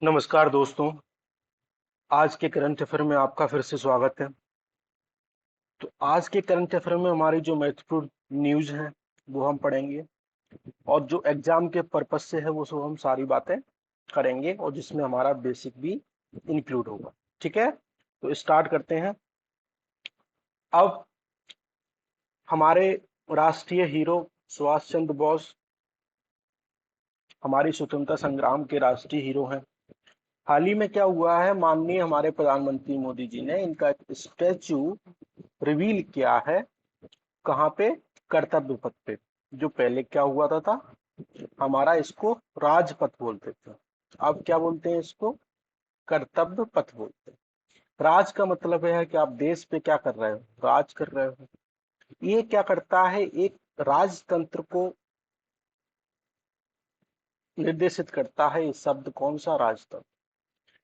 नमस्कार दोस्तों। आज के करंट अफेयर में आपका फिर से स्वागत है। तो आज के करंट अफेयर में हमारी जो महत्वपूर्ण न्यूज है वो हम पढ़ेंगे, और जो एग्जाम के पर्पज से है वो सब हम सारी बातें करेंगे, और जिसमें हमारा बेसिक भी इंक्लूड होगा। ठीक है, तो स्टार्ट करते हैं। अब हमारे राष्ट्रीय हीरो सुभाष चंद्र बोस हमारी स्वतंत्रता संग्राम के राष्ट्रीय हीरो हैं। हाल ही में क्या हुआ है, माननीय हमारे प्रधानमंत्री मोदी जी ने इनका एक स्टैचू रिवील किया है। कहाँ पे? कर्तव्य पथ पे। जो पहले क्या हुआ था, हमारा इसको राजपथ बोलते थे। अब क्या बोलते हैं इसको? कर्तव्य पथ बोलते हैं। राज का मतलब है कि आप देश पे क्या कर रहे हो, राज कर रहे हो। ये क्या करता है, एक राजतंत्र को निर्देशित करता है। ये शब्द कौन सा? राजतंत्र।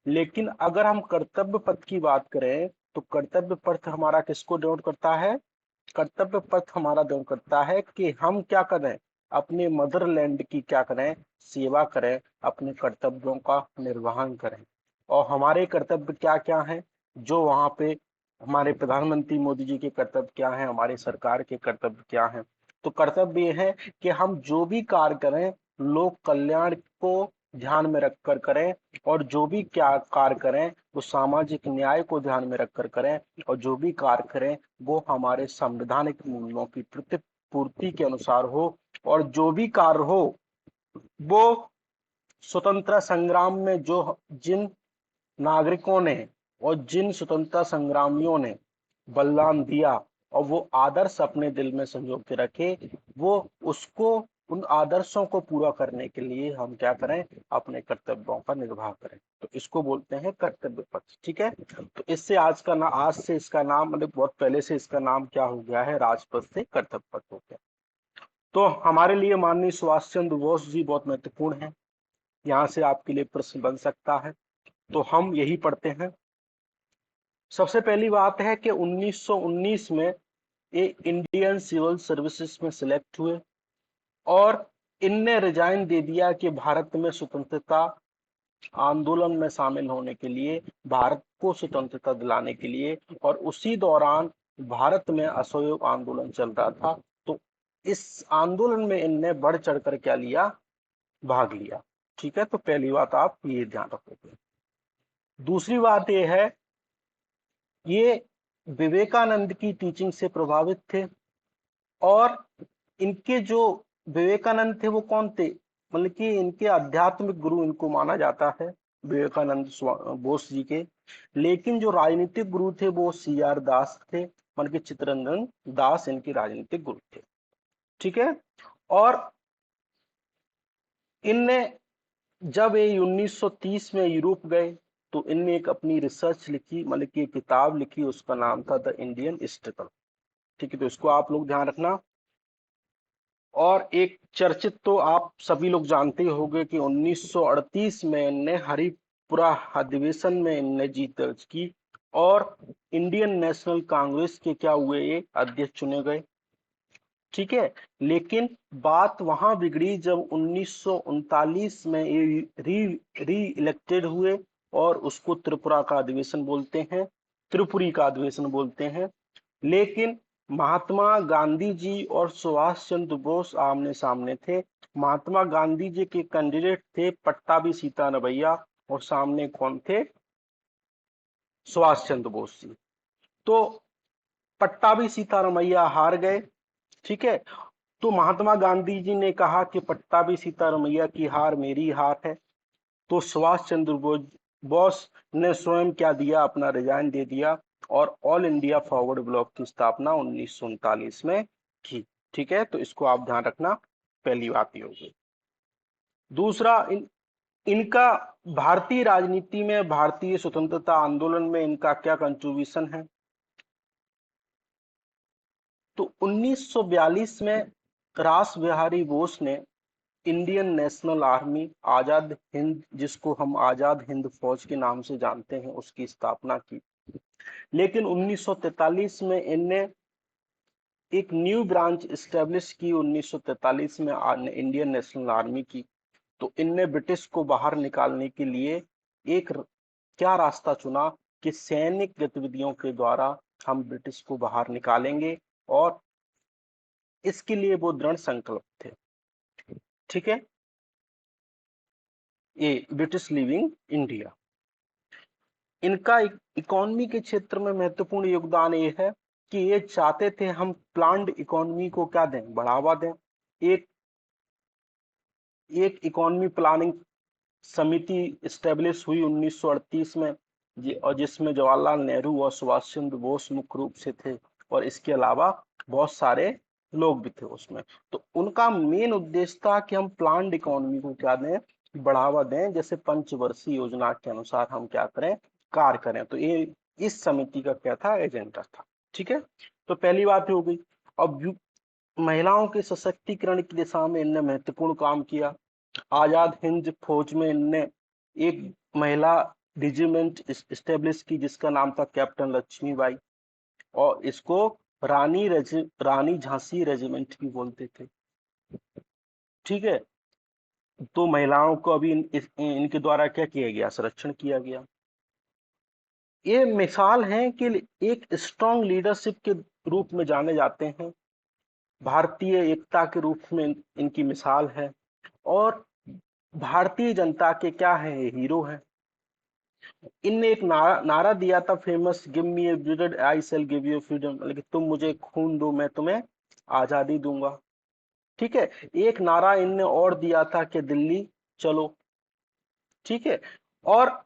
लेकिन अगर हम कर्तव्य पथ की बात करें तो कर्तव्य पथ हमारा किसको डिनोट करता है? कर्तव्य पथ हमारा डिनोट करता है कि हम क्या करें, अपने मदरलैंड की क्या करें, सेवा करें, अपने कर्तव्यों का निर्वहन करें। और हमारे कर्तव्य क्या क्या हैं, जो वहां पे हमारे प्रधानमंत्री मोदी जी के कर्तव्य क्या हैं, हमारी सरकार के कर्तव्य क्या हैं। तो कर्तव्य ये है कि हम जो भी कार्य करें लोक कल्याण को ध्यान में रखकर करें, और जो भी क्या कार्य करें वो सामाजिक न्याय को ध्यान में रखकर करें, और जो भी कार्य करें वो हमारे संवैधानिक मूल्यों की प्रतिपूर्ति के अनुसार हो, और जो भी कार्य हो वो स्वतंत्रता संग्राम में जो जिन नागरिकों ने और जिन स्वतंत्रता संग्रामियों ने बलिदान दिया और वो आदर्श अपने दिल में संजो के रखे, वो उसको उन आदर्शों को पूरा करने के लिए हम क्या करें, अपने कर्तव्यों का निर्वाह करें। तो इसको बोलते हैं कर्तव्य पथ। ठीक है, तो इससे आज से इसका नाम, मतलब बहुत पहले से इसका नाम क्या हो गया है, राजपथ से कर्तव्य पथ हो गया। तो हमारे लिए माननीय सुभाष चंद्र बोस जी बहुत महत्वपूर्ण है। यहाँ से आपके लिए प्रश्न बन सकता है, तो हम यही पढ़ते हैं। सबसे पहली बात है कि 1919 में ये इंडियन सिविल सर्विसेज में सिलेक्ट हुए, और इनने रिजाइन दे दिया कि भारत में स्वतंत्रता आंदोलन में शामिल होने के लिए, भारत को स्वतंत्रता दिलाने के लिए। और उसी दौरान भारत में असहयोग आंदोलन चल रहा था, तो इस आंदोलन में इनने बढ़ चढ़कर क्या लिया, भाग लिया। ठीक है, तो पहली बात आप ये ध्यान रखोगे। दूसरी बात ये है, ये विवेकानंद की टीचिंग से प्रभावित थे। और इनके जो विवेकानंद थे वो कौन थे, मतलब कि इनके आध्यात्मिक गुरु इनको माना जाता है, विवेकानंद बोस जी के। लेकिन जो राजनीतिक गुरु थे वो CR दास थे, मतलब कि चित्तरंजन दास इनके राजनीतिक गुरु थे। ठीक है, और इनने जब ये 1930 में यूरोप गए तो इनने एक अपनी रिसर्च लिखी, मतलब कि एक किताब लिखी, उसका नाम था द इंडियन स्ट्रगल। ठीक है, तो इसको आप लोग ध्यान रखना। और एक चर्चित तो आप सभी लोग जानते ही होंगे कि 1938 में इनने हरिपुरा अधिवेशन में इनने जीत दर्ज की, और इंडियन नेशनल कांग्रेस के क्या हुए, ये अध्यक्ष चुने गए। ठीक है, लेकिन बात वहां बिगड़ी जब 1939 में ये री इलेक्टेड हुए, और उसको त्रिपुरा का अधिवेशन बोलते हैं, त्रिपुरी का अधिवेशन बोलते हैं। लेकिन महात्मा गांधी जी और सुभाष चंद्र बोस आमने सामने थे। महात्मा गांधी जी के कैंडिडेट थे पट्टाभी सीतारमैया, और सामने कौन थे, सुभाष चंद्र बोस जी। तो पट्टाभी सीतारमैया हार गए। ठीक है, तो महात्मा गांधी जी ने कहा कि पट्टाभी सीतारमैया की हार मेरी हार है। तो सुभाष चंद्र बोस ने स्वयं क्या दिया, अपना रिजाइन दे दिया, और ऑल इंडिया फॉरवर्ड ब्लॉक की स्थापना 1939 में की। ठीक है, तो इसको आप ध्यान रखना, पहली बात ये होगी। दूसरा, इनका भारतीय राजनीति में, भारतीय स्वतंत्रता आंदोलन में इनका क्या कंट्रीब्यूशन है। तो 1942 में रास बिहारी बोस ने Indian national army, Azad Hind, जिसको हम आजाद हिंद फौज के नाम से जानते हैं, उसकी स्थापना की। लेकिन 1943 में इनने एक न्यू ब्रांच इस्टेब्लिश की, 1943 में इंडियन नेशनल आर्मी की। तो इनने ब्रिटिश को बाहर निकालने के लिए क्या रास्ता चुना कि सैनिक गतिविधियों के द्वारा हम ब्रिटिश को बाहर निकालेंगे, और इसके लिए वो दृढ़ संकल्प थे। ठीक है, ये ब्रिटिश लिविंग इंडिया। इनका इकोनॉमी के क्षेत्र में महत्वपूर्ण योगदान ये है कि ये चाहते थे हम प्लान्ड इकोनॉमी को क्या दें, बढ़ावा दें। एक एक इकोनॉमी प्लानिंग समिति स्टेब्लिश हुई 1938 में, और जिसमें जवाहरलाल नेहरू और सुभाष चंद्र बोस मुख्य रूप से थे, और इसके अलावा बहुत सारे लोग भी थे उसमें। तो उनका मेन उद्देश्य था कि हम प्लान्ड इकोनॉमी को क्या दें, बढ़ावा दें, जैसे पंचवर्षीय योजना के अनुसार हम क्या करें, कार्य करें। तो ये इस समिति का क्या था, एजेंडा था। ठीक है, तो पहली बात हो गई। अब महिलाओं के सशक्तिकरण की दिशा में इनने महत्वपूर्ण काम किया। आजाद हिंद फौज में इनने एक महिला रेजिमेंट स्टेब्लिश की, जिसका नाम था कैप्टन लक्ष्मीबाई, और इसको रानी झांसी रेजिमेंट भी बोलते थे। ठीक है, तो महिलाओं को अभी इनके द्वारा क्या किया गया, संरक्षण किया गया। ये मिसाल है कि एक स्ट्रॉन्ग लीडरशिप के रूप में जाने जाते हैं, भारतीय एकता के रूप में इनकी मिसाल है, और भारतीय जनता के क्या है, ये हीरो है। इनने एक नारा दिया था famous, give me A blood I shell give you freedom, मतलब तुम मुझे खून दो मैं तुम्हें आजादी दूंगा। ठीक है, एक नारा इनने और दिया था कि दिल्ली चलो। ठीक है, और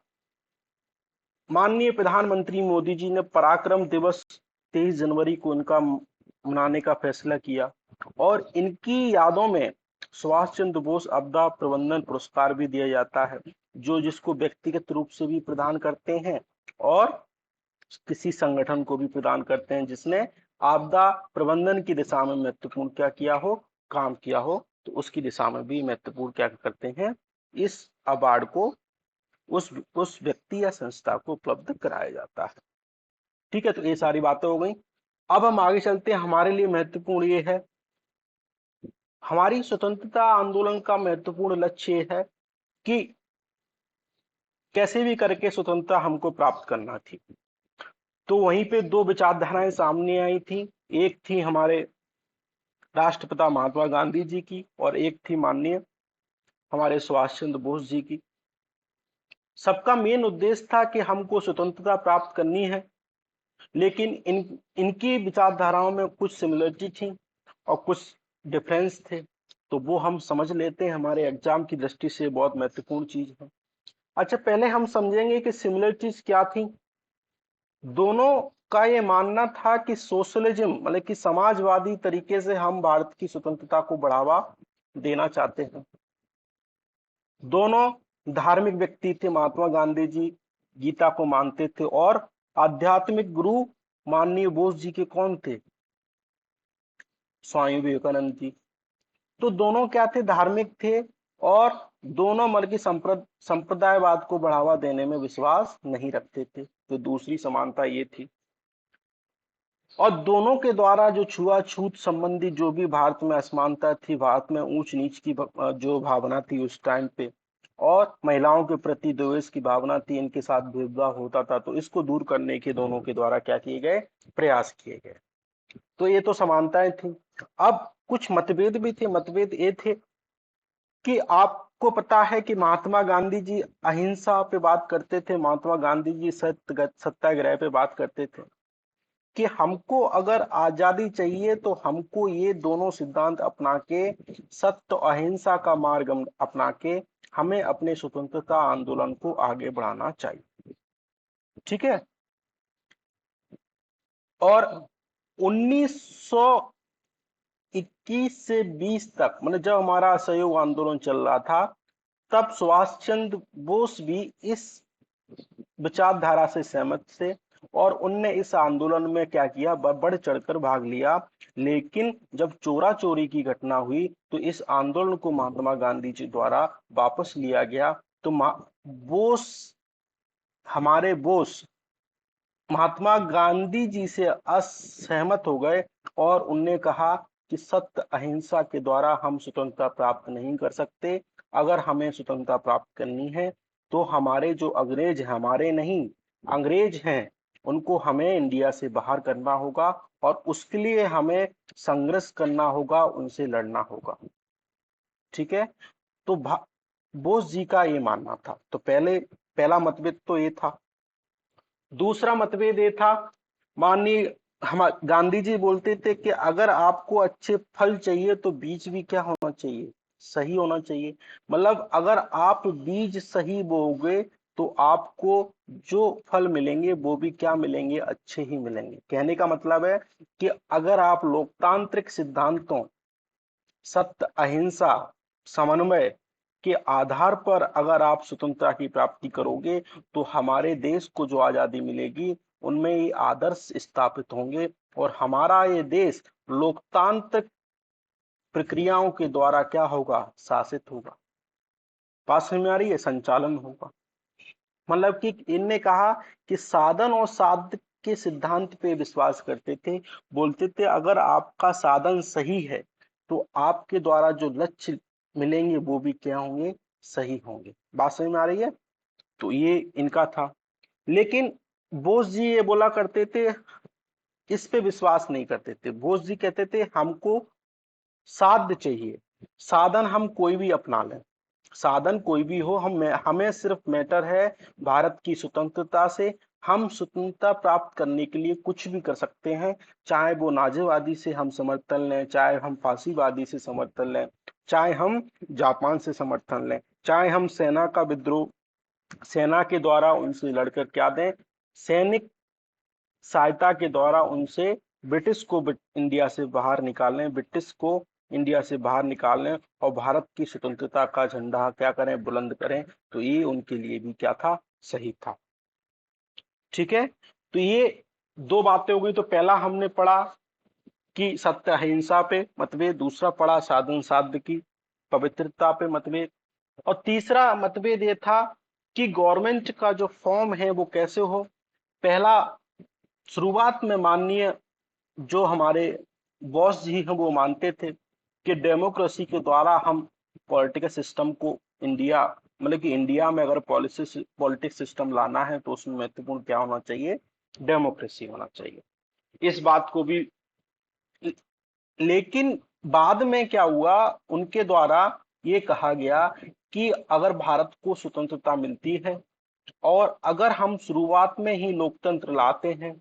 माननीय प्रधानमंत्री मोदी जी ने पराक्रम दिवस 23 जनवरी को इनका मनाने का फैसला किया, और इनकी यादों में सुभाष चंद्र बोस आपदा प्रबंधन पुरस्कार भी दिया जाता है, जिसको व्यक्तिगत रूप से भी प्रदान करते हैं, और किसी संगठन को भी प्रदान करते हैं जिसने आपदा प्रबंधन की दिशा में महत्वपूर्ण क्या किया हो, काम किया हो। तो उसकी दिशा में भी महत्वपूर्ण क्या करते हैं, इस अवार्ड को उस व्यक्ति या संस्था को उपलब्ध कराया जाता है। ठीक है, तो ये सारी बातें हो गई। अब हम आगे चलते हैं। हमारे लिए महत्वपूर्ण ये है, हमारी स्वतंत्रता आंदोलन का महत्वपूर्ण लक्ष्य ये है कि कैसे भी करके स्वतंत्रता हमको प्राप्त करना थी। तो वहीं पे दो विचारधाराएं सामने आई थी, एक थी हमारे राष्ट्रपिता महात्मा गांधी जी की, और एक थी माननीय हमारे सुभाष चंद्र बोस जी की। सबका मेन उद्देश्य था कि हमको स्वतंत्रता प्राप्त करनी है, लेकिन इनकी विचारधाराओं में कुछ सिमिलरिटी थी और कुछ डिफरेंस थे। तो वो हम समझ लेते हैं, हमारे एग्जाम की दृष्टि से बहुत महत्वपूर्ण चीज है। अच्छा, पहले हम समझेंगे कि सिमिलरिटीज क्या थी। दोनों का ये मानना था कि सोशलिज्म, मतलब कि समाजवादी तरीके से हम भारत की स्वतंत्रता को बढ़ावा देना चाहते हैं। दोनों धार्मिक व्यक्ति थे, महात्मा गांधी जी गीता को मानते थे, और आध्यात्मिक गुरु माननीय बोस जी के कौन थे, स्वामी विवेकानंद जी। तो दोनों क्या थे, धार्मिक थे, और दोनों मर की संप्रदायवाद को बढ़ावा देने में विश्वास नहीं रखते थे। तो दूसरी समानता ये थी। और दोनों के द्वारा जो छुआछूत संबंधी जो भी भारत में असमानता थी, भारत में ऊंच नीच की जो भावना थी उस टाइम पे, और महिलाओं के प्रति द्वेष की भावना थी, इनके साथ भेदभाव होता था, तो इसको दूर करने के दोनों के द्वारा क्या किए गए, प्रयास किए गए। तो ये तो समानताएं थी। अब कुछ मतभेद भी थे। मतभेद ये थे कि आपको पता है कि महात्मा गांधी जी अहिंसा पे बात करते थे, महात्मा गांधी जी सत्याग्रह पे बात करते थे कि हमको अगर आजादी चाहिए तो हमको ये दोनों सिद्धांत अपना के, सत्य अहिंसा का मार्ग अपना के, हमें अपने स्वतंत्रता आंदोलन को आगे बढ़ाना चाहिए। ठीक है, और 1921 से 20 तक, मतलब जब हमारा असहयोग आंदोलन चल रहा था, तब सुभाष चंद्र बोस भी इस विचारधारा से सहमत थे, और उनने इस आंदोलन में क्या किया, बढ़ चढ़कर भाग लिया। लेकिन जब चोरा चोरी की घटना हुई तो इस आंदोलन को महात्मा गांधी जी द्वारा वापस लिया गया। तो बोस हमारे बोस महात्मा गांधी जी से असहमत हो गए, और उनने कहा कि सत्य अहिंसा के द्वारा हम स्वतंत्रता प्राप्त नहीं कर सकते। अगर हमें स्वतंत्रता प्राप्त करनी है तो हमारे जो अंग्रेज हैं, हमारे नहीं, अंग्रेज हैं, उनको हमें इंडिया से बाहर करना होगा और उसके लिए हमें संघर्ष करना होगा, उनसे लड़ना होगा। ठीक है। तो बोस जी का ये मानना था। तो पहला मतभेद तो ये था। दूसरा मतभेद ये था, माननीय हम गांधी जी बोलते थे कि अगर आपको अच्छे फल चाहिए तो बीज भी क्या होना चाहिए, सही होना चाहिए। मतलब अगर आप बीज सही बोओगे तो आपको जो फल मिलेंगे वो भी क्या मिलेंगे, अच्छे ही मिलेंगे। कहने का मतलब है कि अगर आप लोकतांत्रिक सिद्धांतों, सत्य, अहिंसा, समन्वय के आधार पर अगर आप स्वतंत्रता की प्राप्ति करोगे तो हमारे देश को जो आजादी मिलेगी उनमें ये आदर्श स्थापित होंगे और हमारा ये देश लोकतांत्रिक प्रक्रियाओं के द्वारा क्या होगा, शासित होगा। बात समझ में आ रही है, संचालन होगा। मतलब कि इनने कहा कि साधन और साध्य के सिद्धांत पे विश्वास करते थे। बोलते थे अगर आपका साधन सही है तो आपके द्वारा जो लक्ष्य मिलेंगे वो भी क्या होंगे, सही होंगे। बात समझ में आ रही है। तो ये इनका था। लेकिन बोस जी ये बोला करते थे, इस पे विश्वास नहीं करते थे। बोस जी कहते थे हमको साध्य चाहिए, साधन हम कोई भी अपना लें, साधन कोई भी हो, हमें सिर्फ मैटर है भारत की स्वतंत्रता से। हम स्वतंत्रता प्राप्त करने के लिए कुछ भी कर सकते हैं, चाहे वो नाजीवादी से हम समर्थन लें, चाहे हम फांसीवादी से समर्थन लें, चाहे हम जापान से समर्थन लें, चाहे हम सेना का विद्रोह, सेना के द्वारा उनसे लड़कर क्या दें, सैनिक सहायता के द्वारा उनसे ब्रिटिश को इंडिया से बाहर निकालें, ब्रिटिश को इंडिया से बाहर निकालें और भारत की स्वतंत्रता का झंडा क्या करें, बुलंद करें। तो ये उनके लिए भी क्या था, सही था। ठीक है। तो ये दो बातें हो गई। तो पहला हमने पढ़ा कि सत्य अहिंसा पे मतभेद, दूसरा पढ़ा साधन साध्य की पवित्रता पे मतभेद, और तीसरा मतभेद ये था कि गवर्नमेंट का जो फॉर्म है वो कैसे हो। पहला, शुरुआत में माननीय जो हमारे बॉस जी हैं वो मानते थे कि डेमोक्रेसी के द्वारा हम पॉलिटिकल सिस्टम को इंडिया, मतलब कि इंडिया में अगर पॉलिटिक्स सिस्टम लाना है तो उसमें महत्वपूर्ण क्या होना चाहिए, डेमोक्रेसी होना चाहिए। इस बात को भी, लेकिन बाद में क्या हुआ, उनके द्वारा ये कहा गया कि अगर भारत को स्वतंत्रता मिलती है और अगर हम शुरुआत में ही लोकतंत्र लाते हैं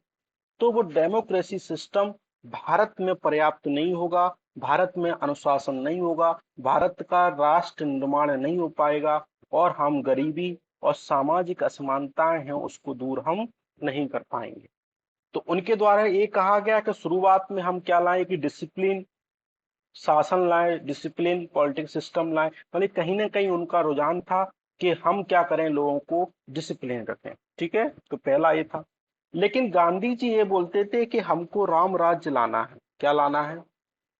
तो वो डेमोक्रेसी सिस्टम भारत में पर्याप्त नहीं होगा, भारत में अनुशासन नहीं होगा, भारत का राष्ट्र निर्माण नहीं हो पाएगा और हम गरीबी और सामाजिक असमानताएं हैं उसको दूर हम नहीं कर पाएंगे। तो उनके द्वारा ये कहा गया कि शुरुआत में हम क्या लाएं कि डिसिप्लिन, शासन लाएं, डिसिप्लिन पॉलिटिक्स सिस्टम लाएं। मतलब कहीं ना कहीं उनका रुझान था कि हम क्या करें, लोगों को डिसिप्लिन रखें। ठीक है। तो पहला ये था। लेकिन गांधी जी ये बोलते थे कि हमको राम राज्य लाना है। क्या लाना है,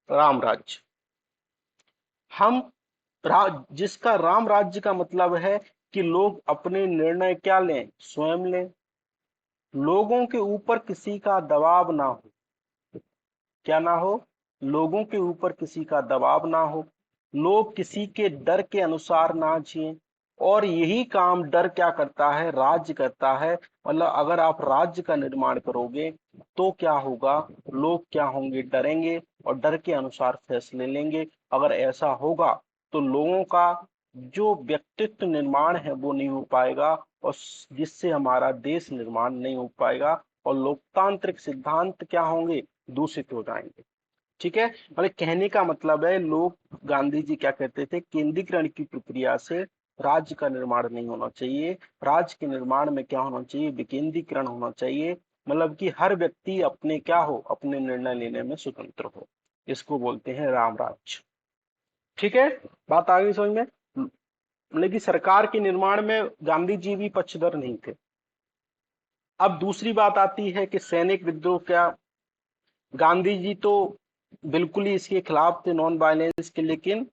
राम राज्य। हम जिसका राम राज्य का मतलब है कि लोग अपने निर्णय क्या लें, स्वयं लें, लोगों के ऊपर किसी का दबाव ना हो। क्या ना हो, लोगों के ऊपर किसी का दबाव ना हो, लोग किसी के डर के अनुसार ना जिए। और यही काम डर क्या करता है, राज्य करता है। मतलब अगर आप राज्य का निर्माण करोगे तो क्या होगा, लोग क्या होंगे, डरेंगे और डर के अनुसार फैसले लेंगे। अगर ऐसा होगा तो लोगों का जो व्यक्तित्व निर्माण है वो नहीं हो पाएगा और जिससे हमारा देश निर्माण नहीं हो पाएगा और लोकतांत्रिक सिद्धांत क्या होंगे, दूषित हो जाएंगे। ठीक है। मतलब कहने का मतलब है, लोग, गांधी जी क्या कहते थे, केंद्रीकरण की प्रक्रिया से राज्य का निर्माण नहीं होना चाहिए, राज्य के निर्माण में क्या होना चाहिए, विकेंद्रीकरण होना चाहिए। मतलब कि हर व्यक्ति अपने क्या हो, अपने निर्णय लेने में स्वतंत्र हो। इसको बोलते हैं राम राज्य। ठीक है। बात आ गई समझ में। मतलब कि सरकार के निर्माण में गांधी जी भी पक्षधर नहीं थे। अब दूसरी बात आती है कि सैनिक विद्रोह क्या, गांधी जी तो बिल्कुल ही इसके खिलाफ थे, नॉन वायलेंस के। लेकिन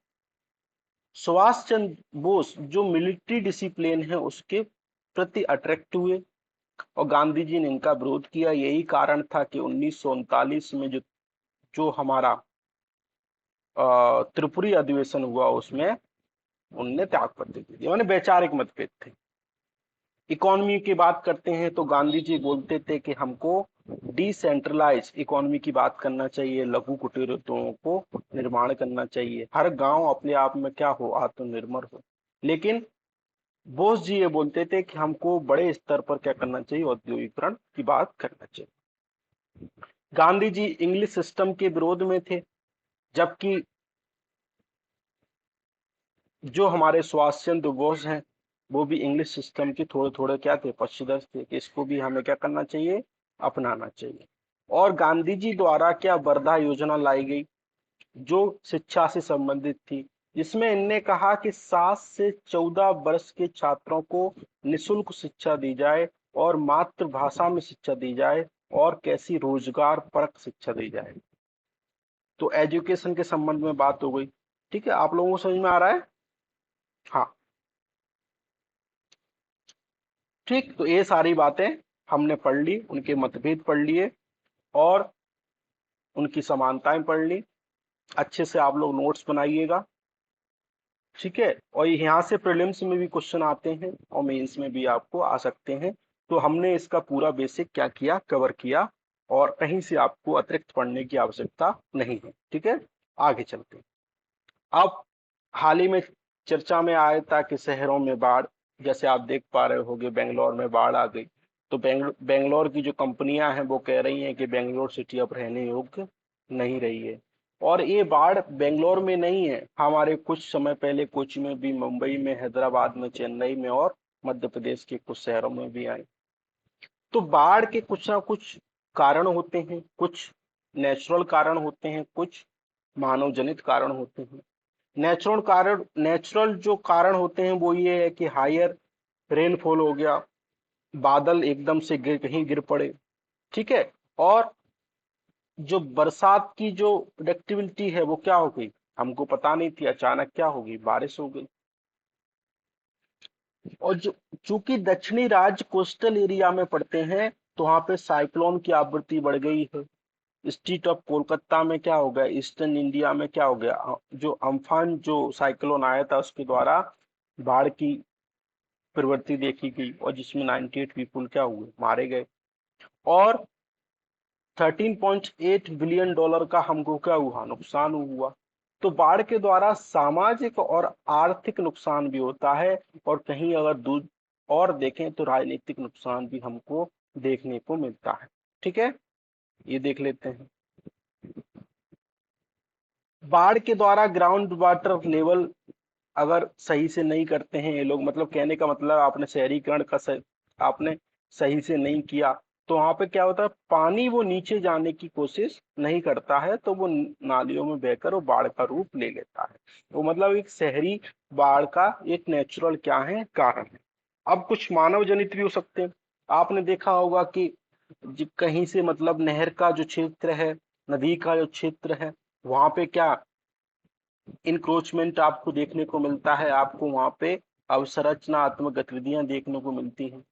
सुभाष चंद्र बोस जो मिलिट्री डिसिप्लिन है उसके प्रति अट्रैक्ट हुए और गांधी जी ने इनका विरोध किया। यही कारण था कि 1939 में जो जो हमारा त्रिपुरी अधिवेशन हुआ उसमें उनने त्याग पत्र दे दिया। मैंने वैचारिक मतभेद थे। इकोनॉमी की बात करते हैं तो गांधी जी बोलते थे कि हमको डिसेंट्रलाइज इकोनॉमी की बात करना चाहिए, लघु कुटीर उद्योगों को निर्माण करना चाहिए, हर गांव अपने आप में क्या हो, आत्मनिर्भर हो। लेकिन बोस जी ये बोलते थे कि हमको बड़े स्तर पर क्या करना चाहिए, औद्योगिकरण की बात करना चाहिए। गांधी जी इंग्लिश सिस्टम के विरोध में थे, जबकि जो हमारे सुभाष चंद्र बोस हैं वो भी इंग्लिश सिस्टम के थोड़े थोड़े क्या थे, पक्षधर थे कि इसको भी हमें क्या करना चाहिए, अपनाना चाहिए। और गांधी जी द्वारा क्या वर्धा योजना लाई गई जो शिक्षा से संबंधित थी, जिसमें इनने कहा कि 7 से 14 वर्ष के छात्रों को निशुल्क शिक्षा दी जाए और मातृभाषा में शिक्षा दी जाए और कैसी रोजगार परक शिक्षा दी जाए। तो एजुकेशन के संबंध में बात हो गई। ठीक है, आप लोगों को समझ में आ रहा है? हाँ, ठीक। तो ये सारी बातें हमने पढ़ ली, उनके मतभेद पढ़ लिए और उनकी समानताएं पढ़ ली। अच्छे से आप लोग नोट्स बनाइएगा, ठीक है। और यहाँ से प्रीलिम्स में भी क्वेश्चन आते हैं और मेंस में भी आपको आ सकते हैं। तो हमने इसका पूरा बेसिक क्या किया, कवर किया, और कहीं से आपको अतिरिक्त पढ़ने की आवश्यकता नहीं है, ठीक है। आगे चलते हैं। अब हाल ही में चर्चा में आया था कि शहरों में बाढ़, जैसे आप देख पा रहे होगे बेंगलोर में बाढ़ आ गई। तो बेंगलोर की जो कंपनियां हैं वो कह रही हैं कि बेंगलोर सिटी अब रहने योग्य नहीं रही है। और ये बाढ़ बेंगलोर में नहीं है, हमारे कुछ समय पहले कोची में भी, मुंबई में, हैदराबाद में, चेन्नई में और मध्य प्रदेश के कुछ शहरों में भी आई। तो बाढ़ के कुछ ना कुछ कारण होते हैं, कुछ नेचुरल कारण होते हैं, कुछ मानव जनित कारण होते हैं। नेचुरल जो कारण होते हैं वो ये है कि हायर रेनफॉल हो गया, बादल एकदम से कहीं गिर पड़े, ठीक है। और जो बरसात की जो प्रेडिक्टिबिलिटी है वो क्या हो गई, हमको पता नहीं थी, अचानक क्या हो गई, बारिश हो गई। और जो चूंकि दक्षिणी राज्य कोस्टल एरिया में पड़ते हैं तो वहां पे साइक्लोन की आवृत्ति बढ़ गई है। स्टेट ऑफ कोलकाता में क्या हो गया, ईस्टर्न इंडिया में क्या हो गया, जो अम्फान जो साइक्लोन आया था उसके द्वारा बाढ़ की प्रवृत्ति देखी गई और जिसमें 98 पीपुल क्या हुए, मारे गए। और 13.8 बिलियन डॉलर का हमको क्या हुआ, नुकसान हुआ। तो बाढ़ के द्वारा सामाजिक और आर्थिक नुकसान भी होता है, और कहीं अगर दूर और देखें तो राजनीतिक नुकसान भी हमको देखने को मिलता है, ठीक है। ये देख लेते हैं। बाढ़ के द्वारा ग्राउंड वाटर लेवल अगर सही से नहीं करते हैं ये लोग, मतलब कहने का मतलब आपने शहरीकरण का आपने सही से नहीं किया, तो वहां पे क्या होता है, पानी वो नीचे जाने की कोशिश नहीं करता है, तो वो नालियों में बहकर वो बाढ़ का रूप ले लेता है। वो मतलब एक शहरी बाढ़ का एक नेचुरल क्या है, कारण है। अब कुछ मानव जनित भी हो सकते हैं। आपने देखा होगा कि कहीं से मतलब नहर का जो क्षेत्र है, नदी का जो क्षेत्र है, वहां पे क्या इंक्रोचमेंट आपको देखने को मिलता है, आपको वहां पे अवसंरचनात्मक गतिविधियां देखने को मिलती हैं।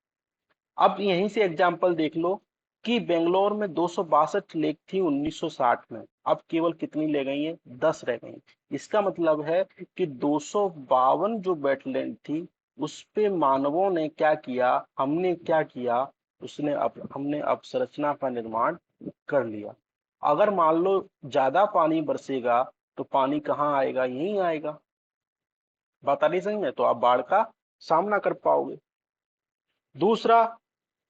अब यहीं से एग्जाम्पल देख लो कि बेंगलोर में 262 लेक थी 1960 में, अब केवल कितनी ले गई हैं, 10 रह गई। इसका मतलब है कि 252 जो वेटलैंड थी उस पे मानवों ने क्या किया, हमने क्या किया, हमने अवसंरचना का निर्माण कर लिया। अगर मान लो ज्यादा पानी बरसेगा तो पानी कहाँ आएगा, यहीं आएगा। बात आ रही समझ में? तो आप बाढ़ का सामना कर पाओगे। दूसरा,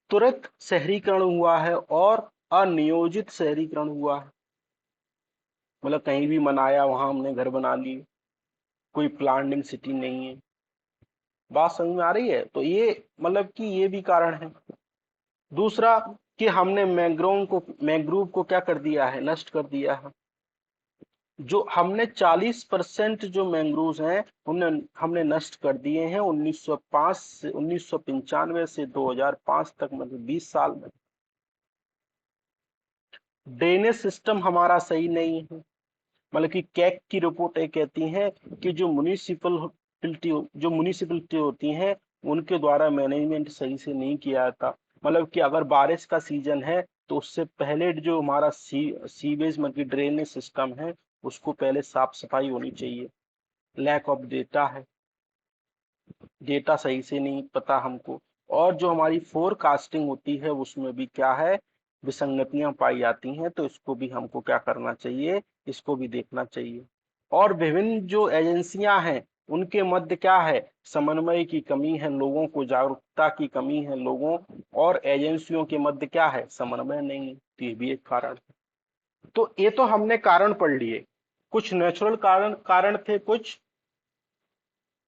त्वरित शहरीकरण हुआ है और अनियोजित शहरीकरण हुआ है। मतलब कहीं भी मनाया वहां हमने घर बना लिए, कोई प्लानिंग सिटी नहीं है। बात समझ में आ रही है? तो ये मतलब कि ये भी कारण है। दूसरा, कि हमने मैंग्रोव को क्या कर दिया है, नष्ट कर दिया है। जो हमने 40% जो मैंग्रोव हैं हमने हमने नष्ट कर दिए हैं 1905 से 1995 से 2005 तक, मतलब 20 साल में। ड्रेनेज सिस्टम हमारा सही नहीं है। मतलब कि कैक की रिपोर्ट ये कहती है कि जो म्यूनिसिपलिटी होती हैं उनके द्वारा मैनेजमेंट सही से नहीं किया जाता। मतलब कि अगर बारिश का सीजन है तो उससे पहले जो हमारा सीवेज मतलब कि ड्रेनेज सिस्टम है उसको पहले साफ सफाई होनी चाहिए। लैक ऑफ डेटा है, डेटा सही से नहीं पता हमको। और जो हमारी फोरकास्टिंग होती है उसमें भी क्या है, विसंगतियां पाई जाती हैं, तो इसको भी हमको क्या करना चाहिए, इसको भी देखना चाहिए। और विभिन्न जो एजेंसियां हैं उनके मध्य क्या है, समन्वय की कमी है, लोगों को जागरूकता की कमी है, लोगों और एजेंसियों के मध्य क्या है, समन्वय नहीं है, तो ये भी एक कारण है। तो ये तो हमने कारण पढ़ लिए, कुछ नेचुरल कारण कारण थे, कुछ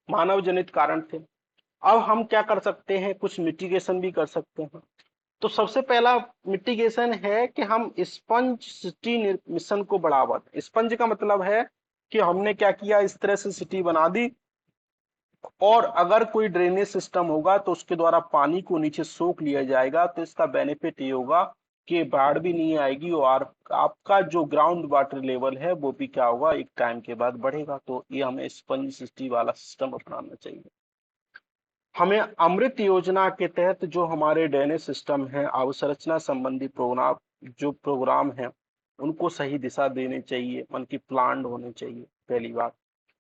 मानव जनित कारण थे। अब हम क्या कर सकते हैं, कुछ मिटिगेशन भी कर सकते हैं। तो सबसे पहला मिटिगेशन है कि हम स्पंज सिटी मिशन को बढ़ावा दें। स्पंज का मतलब है कि हमने क्या किया, इस तरह से सिटी बना दी, और अगर कोई ड्रेनेज सिस्टम होगा तो उसके द्वारा पानी को नीचे सोख लिया जाएगा, तो इसका बेनिफिट ये होगा कि बाढ़ भी नहीं आएगी और आपका जो ग्राउंड वाटर लेवल है वो भी क्या होगा, एक टाइम के बाद बढ़ेगा। तो ये हमें स्पंज सिटी वाला सिस्टम अपनाना चाहिए। हमें अमृत योजना के तहत जो हमारे ड्रेनेज सिस्टम है, अवसंरचना संबंधी प्रोग्राम, जो प्रोग्राम है उनको सही दिशा देनी चाहिए, उनकी प्लान होने चाहिए, पहली बात।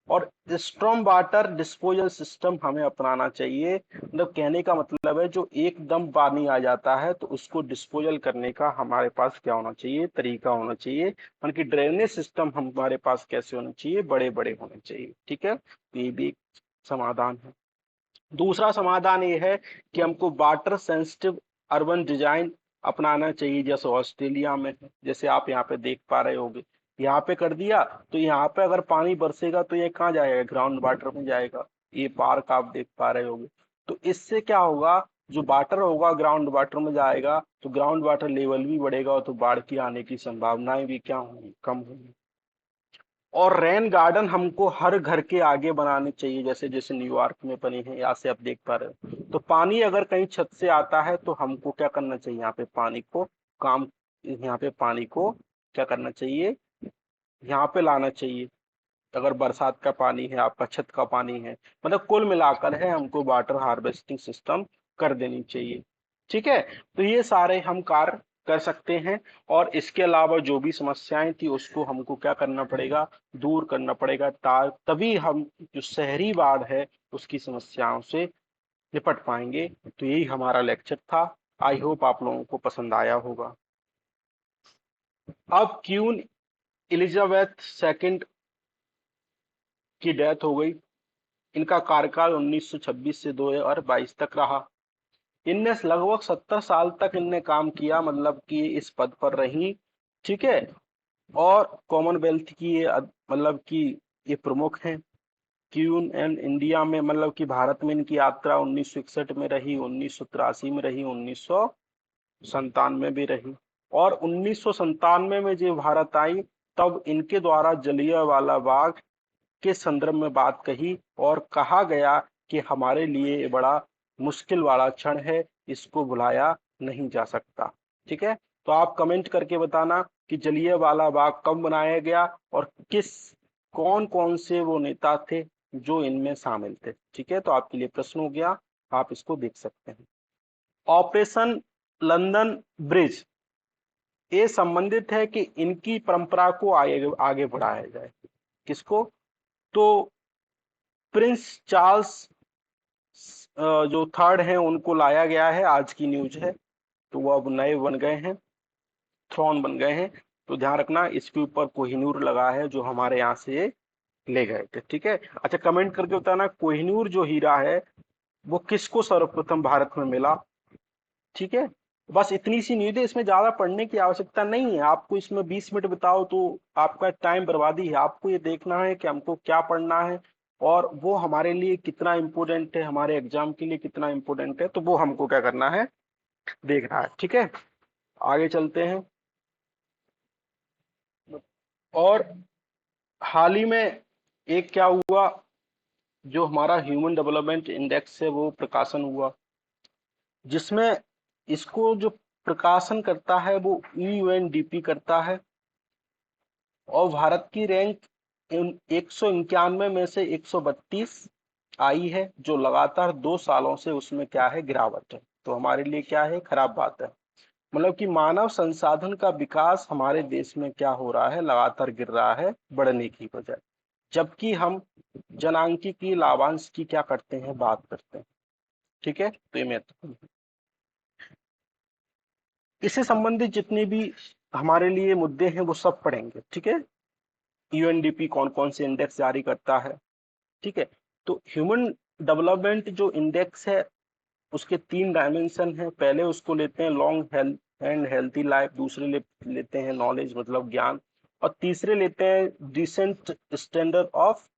और स्ट्रॉम वाटर डिस्पोजल सिस्टम हमें अपनाना चाहिए। मतलब कहने का मतलब है, जो एकदम पानी आ जाता है तो उसको डिस्पोजल करने का हमारे पास क्या होना चाहिए, तरीका होना चाहिए। उनकी ड्रेनेज सिस्टम हमारे पास कैसे होने चाहिए, बड़े बड़े होने चाहिए। ठीक है, तो ये भी एक समाधान है। दूसरा समाधान ये है कि हमको वाटर सेंसिटिव अर्बन डिजाइन अपनाना चाहिए, जैसे ऑस्ट्रेलिया में है, जैसे आप यहाँ पे देख पा रहे होगे। यहाँ पे कर दिया तो यहाँ पे अगर पानी बरसेगा तो ये कहाँ जाएगा, ग्राउंड वाटर में जाएगा। ये पार्क आप देख पा रहे होगे। तो इससे क्या होगा, जो वाटर होगा ग्राउंड वाटर में जाएगा तो ग्राउंड वाटर लेवल भी बढ़ेगा, तो बाढ़ की आने की संभावनाएं भी क्या होंगी, कम होंगी। और रेन गार्डन हमको हर घर के आगे बनाने चाहिए, जैसे जैसे न्यूयॉर्क में बने हैं, यहाँ से आप देख पा रहे हो। तो पानी अगर कहीं छत से आता है तो हमको क्या करना चाहिए, यहाँ पे पानी को काम यहाँ पे पानी को क्या करना चाहिए, यहाँ पे लाना चाहिए। अगर बरसात का पानी है, आपका छत का पानी है, मतलब कुल मिलाकर है, हमको वाटर हार्वेस्टिंग सिस्टम कर देनी चाहिए। ठीक है, तो ये सारे हम कार्य कर सकते हैं। और इसके अलावा जो भी समस्याएं थी उसको हमको क्या करना पड़ेगा, दूर करना पड़ेगा, तभी हम जो शहरी बाढ़ है उसकी समस्याओं से निपट पाएंगे। तो यही हमारा लेक्चर था। आई होप आप लोगों को पसंद आया होगा। अब क्वीन एलिजाबेथ सेकंड की डेथ हो गई। इनका कार्यकाल 1926 से 2022 तक रहा। इनने लगभग 70 साल तक इनने काम किया, मतलब कि इस पद पर रही। ठीक है, और कॉमनवेल्थ की ये मतलब कि ये प्रमुख हैं। क्वीन एंड इंडिया में, मतलब कि भारत में इनकी यात्रा 1961 में रही, 1983 में रही, 1997 भी रही। और 1997 में जब भारत आई तब इनके द्वारा जलियांवाला बाग के संदर्भ में बात कही और कहा गया कि हमारे लिए ये बड़ा मुश्किल वाला क्षण है, इसको भुलाया नहीं जा सकता। ठीक है, तो आप कमेंट करके बताना कि जलियांवाला बाग कब बनाया गया और कौन कौन से वो नेता थे जो इनमें शामिल थे। ठीक है, तो आपके लिए प्रश्न हो गया, आप इसको देख सकते हैं। ऑपरेशन लंदन ब्रिज, ये संबंधित है कि इनकी परंपरा को आगे आगे बढ़ाया जाए। किसको, तो प्रिंस चार्ल्स जो थर्ड हैं उनको लाया गया है, आज की न्यूज है। तो वो अब नए बन गए हैं, थ्रोन बन गए हैं। तो ध्यान रखना, इसके ऊपर कोहिनूर लगा है जो हमारे यहाँ से ले गए थे। ठीक है, अच्छा कमेंट करके बताना कोहिनूर जो हीरा है वो किसको सर्वप्रथम भारत में मिला। ठीक है, बस इतनी सी न्यूज है, इसमें ज्यादा पढ़ने की आवश्यकता नहीं है। आपको इसमें 20 मिनट बिताओ तो आपका टाइम बर्बादी है। आपको ये देखना है कि हमको क्या पढ़ना है और वो हमारे लिए कितना इम्पोर्टेंट है, हमारे एग्जाम के लिए कितना इम्पोर्टेंट है, तो वो हमको क्या करना है, देखना है। ठीक है, आगे चलते हैं। और हाल ही में एक क्या हुआ, जो हमारा ह्यूमन डेवलपमेंट इंडेक्स है वो प्रकाशन हुआ, जिसमें इसको जो प्रकाशन करता है वो यूएनडीपी करता है। और भारत की रैंक 191 में से 132 आई है, जो लगातार 2 सालों से उसमें क्या है, गिरावट है। तो हमारे लिए क्या है, खराब बात है। मतलब कि मानव संसाधन का विकास हमारे देश में क्या हो रहा है, लगातार गिर रहा है बढ़ने की बजाय, जबकि हम जनांकी की लाभांश की क्या करते हैं, बात करते हैं। ठीक है, तो ये महत्वपूर्ण है। इससे संबंधित जितने भी हमारे लिए मुद्दे हैं वो सब पढ़ेंगे, ठीक है। यूएनडीपी कौन कौन से इंडेक्स जारी करता है, ठीक है। तो ह्यूमन डेवलपमेंट जो इंडेक्स है उसके 3 डायमेंशन हैं। पहले उसको लेते हैं long health and healthy life, दूसरे लेते हैं नॉलेज मतलब ज्ञान, और तीसरे लेते हैं डिसेंट स्टैंडर्ड ऑफ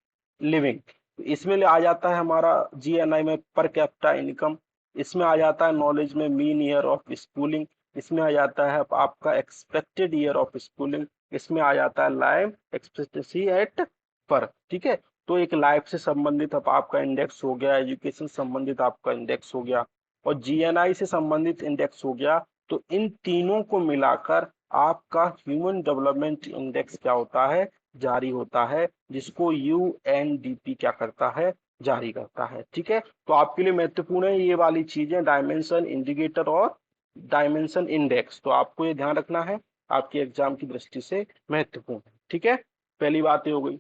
लिविंग। इसमें आ जाता है हमारा जीएनआई में पर कैपिटा इनकम, इसमें आ जाता है नॉलेज में मीन ईयर ऑफ स्कूलिंग, इसमें आ जाता है आपका एक्सपेक्टेड ईयर ऑफ स्कूलिंग, इसमें आ जाता है लाइफ एक्सपेक्टेंसी एट पर, ठीक है। तो एक लाइफ से संबंधित अब आपका इंडेक्स हो गया, एजुकेशन संबंधित आपका इंडेक्स हो गया, और जीएनआई से संबंधित इंडेक्स हो गया। तो इन तीनों को मिलाकर आपका ह्यूमन डेवलपमेंट इंडेक्स क्या होता है, जारी होता है, जिसको यूएनडीपी क्या करता है, जारी करता है, ठीक है। तो आपके लिए महत्वपूर्ण है ये वाली चीजें, डायमेंशन इंडिकेटर और डायमेंशन इंडेक्स, तो आपको ये ध्यान रखना है, आपके एग्जाम की दृष्टि से महत्वपूर्ण है, ठीक है। पहली बात ये हो गई।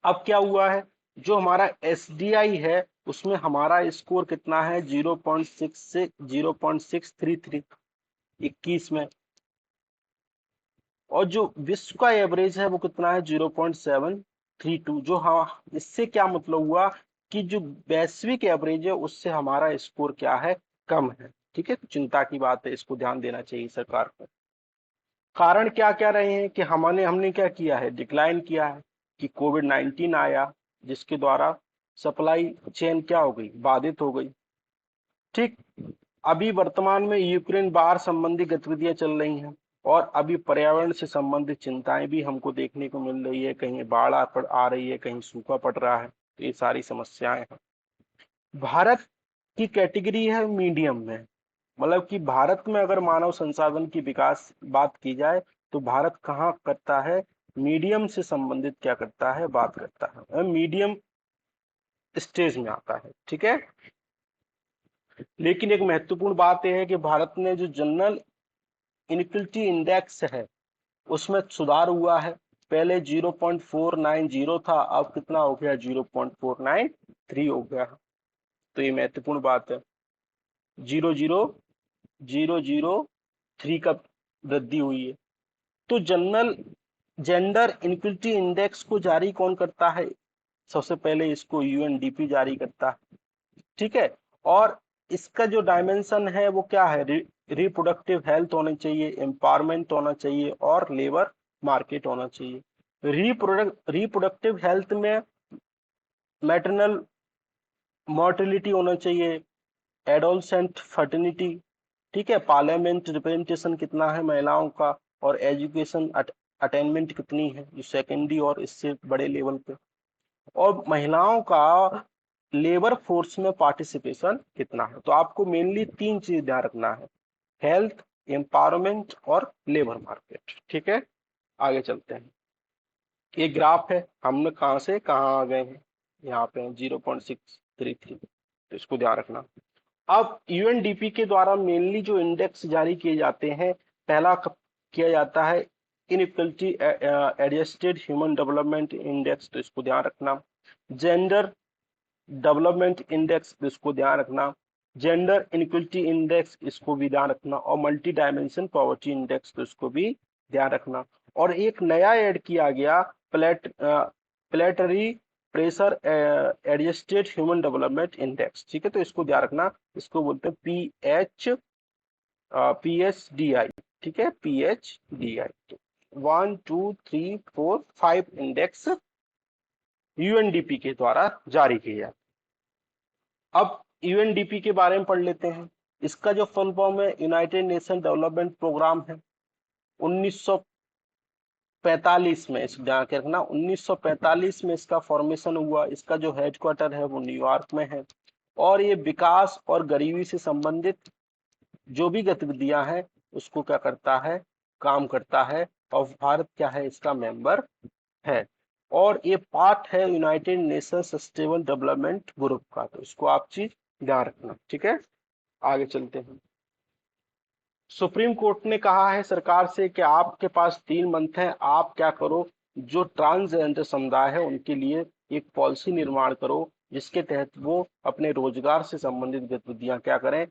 अब क्या हुआ है, जो हमारा एसडीआई है उसमें हमारा स्कोर कितना है, 0.6 से 0.633 21 में, और जो विश्व का एवरेज है वो कितना है, 0.732। जो हाँ, इससे क्या मतलब हुआ कि जो वैश्विक एवरेज है उससे हमारा स्कोर क्या है, कम है, ठीक है। तो चिंता की बात है, इसको ध्यान देना चाहिए सरकार को। कारण क्या क्या रहे हैं कि हमने क्या किया है, डिक्लाइन किया है, कि कोविड-19 आया जिसके द्वारा सप्लाई चेन क्या हो गई, बाधित हो गई, ठीक। अभी वर्तमान में यूक्रेन बाढ़ संबंधी गतिविधियां चल रही हैं, और अभी पर्यावरण से संबंधित चिंताएं भी हमको देखने को मिल रही है, कहीं बाढ़ आ रही है, कहीं सूखा पड़ रहा है, तो ये सारी समस्याएं हैं। भारत की कैटेगरी है मीडियम में, मतलब कि भारत में अगर मानव संसाधन की विकास बात की जाए तो भारत कहाँ करता है, मीडियम से संबंधित क्या करता है, बात करता है, मीडियम स्टेज में आता है, ठीक है। लेकिन एक महत्वपूर्ण बात यह है कि भारत ने जो जनरल इनक्विलिटी इंडेक्स है उसमें सुधार हुआ है। पहले 0.490 था, अब कितना हो गया, 0.493 हो गया। तो ये महत्वपूर्ण बात है, 0.003 का वृद्धि हुई है। तो जनरल जेंडर इनक्विलिटी इंडेक्स को जारी कौन करता है, सबसे पहले इसको यूएनडीपी जारी करता है, ठीक है। और इसका जो डायमेंशन है वो क्या है, रिप्रोडक्टिव हेल्थ होनी चाहिए, एम्पावरमेंट होना चाहिए, और लेबर मार्केट होना चाहिए। रिप्रोडक्टिव हेल्थ में मैटरनल मोर्टेलिटी होना चाहिए, एडोलसेंट फर्टिलिटी, ठीक है, पार्लियामेंट रिप्रेजेंटेशन कितना है महिलाओं का, और एजुकेशन अटेनमेंट कितनी है जो सेकेंडरी और इससे बड़े लेवल पे, और महिलाओं का लेबर फोर्स में पार्टिसिपेशन कितना है। तो आपको मेनली 3 चीज ध्यान रखना है, हेल्थ, एम्पावरमेंट और लेबर मार्केट, ठीक है। आगे चलते हैं, ये ग्राफ है, हमने कहां से कहां आ गए हैं, यहाँ पे 0.633, तो इसको ध्यान रखना। अब यूएनडीपी के द्वारा मेनली जो इंडेक्स जारी किए जाते हैं, पहला किया जाता है inequality adjusted human development index, तो इसको ध्यान रखना। जेंडर डेवलपमेंट इंडेक्स, इसको ध्यान रखना। जेंडर इनइक्वलिटी इंडेक्स, इसको भी ध्यान रखना, और मल्टी डायमेंशन पॉवर्टी इंडेक्स, तो इसको भी ध्यान रखना। और एक नया ऐड किया गया, planetary pressure adjusted human development index, ठीक है। तो इसको ध्यान रखना, इसको बोलते हैं पीएचडीआई, ठीक है, पीएचडीआई। 1 2 3 4 5 इंडेक्स यूएनडीपी के द्वारा जारी किए जाते हैं। अब यूएनडीपी के बारे में पढ़ लेते हैं। इसका जो फुल फॉर्म है, यूनाइटेड नेशन डेवलपमेंट प्रोग्राम है। 1945 में, इस ध्यान के रखना, 1945 में इसका फॉर्मेशन हुआ। इसका जो हेडक्वार्टर है वो न्यूयॉर्क में है, और ये विकास और गरीबी से संबंधित जो भी गतिविधियां हैं उसको क्या करता है, काम करता है, और भारत क्या है, इसका मेंबर है, और ये पार्ट है United nation sustainable development group का, तो इसको आप चीज ध्यान रखना, ठीक है। आगे चलते हैं। सुप्रीम कोर्ट ने कहा है सरकार से कि आपके पास 3 मंथ है, आप क्या करो, जो ट्रांसजेंडर समुदाय है उनके लिए एक पॉलिसी निर्माण करो, जिसके तहत वो अपने रोजगार से संबंधित गतिविधियां क्या करें,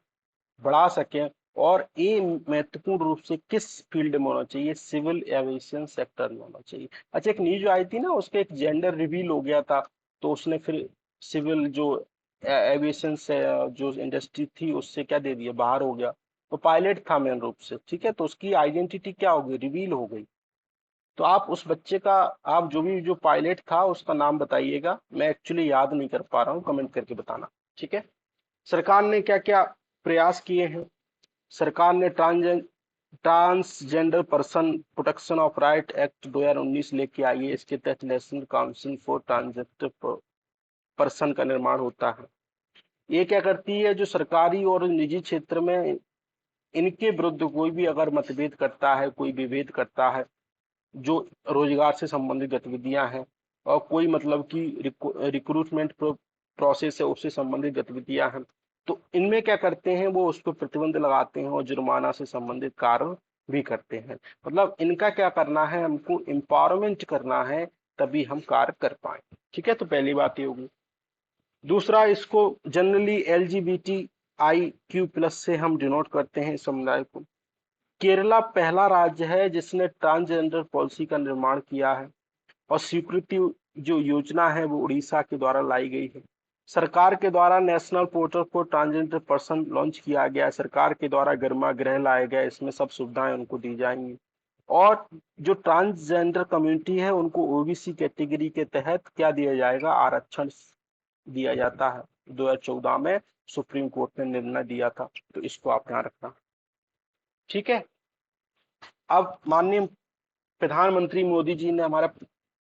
बढ़ा सकें। और ये महत्वपूर्ण रूप से किस फील्ड में होना चाहिए, सिविल एविएशन सेक्टर में होना चाहिए। अच्छा, एक न्यूज आई थी ना, उसके एक जेंडर रिवील हो गया था, तो उसने फिर सिविल जो एविएशन से जो इंडस्ट्री थी उससे क्या दे दिया, बाहर हो गया। तो पायलट था मेन रूप से, ठीक है, तो उसकी आइडेंटिटी क्या हो गई, रिवील हो गई। तो आप उस बच्चे का, आप जो पायलट था उसका नाम बताइएगा, मैं एक्चुअली याद नहीं कर पा रहा हूँ, कमेंट करके बताना, ठीक है। सरकार ने क्या क्या प्रयास किए हैं। सरकार ने transgender person protection of right act 2019 लेके आई है। इसके तहत national council for transgender person का निर्माण होता है। ये क्या करती है, जो सरकारी और निजी क्षेत्र में इनके विरुद्ध कोई भी अगर मतभेद करता है, कोई विभेद करता है, जो रोजगार से संबंधित गतिविधियां हैं, और कोई मतलब कि रिक्रूटमेंट प्रोसेस है उससे संबंधित गतिविधियां हैं, तो इनमें क्या करते हैं, वो उस पर प्रतिबंध लगाते हैं और जुर्माना से संबंधित कार्य भी करते हैं। मतलब इनका क्या करना है, हमको एम्पावरमेंट करना है, तभी हम कार्य कर पाए, ठीक है। तो पहली बात ये होगी। दूसरा, इसको generally LGBT I Q plus से हम डिनोट करते हैं इस समुदाय को। केरला पहला राज्य है जिसने ट्रांसजेंडर पॉलिसी का निर्माण किया है, और स्वीकृति जो योजना है वो उड़ीसा के द्वारा लाई गई है। सरकार के द्वारा national portal for transgender person launch किया गया है। सरकार के द्वारा गर्भागृह लाए गए, इसमें सब सुविधाएं उनको दी जाएंगी। और जो ट्रांसजेंडर कम्युनिटी है उनको ओबीसी कैटेगरी के तहत क्या दिया जाएगा, आरक्षण दिया जाता है। 2014 में सुप्रीम कोर्ट ने निर्णय दिया था, तो इसको आप ध्यान रखना, ठीक है। अब माननीय प्रधानमंत्री मोदी जी ने हमारा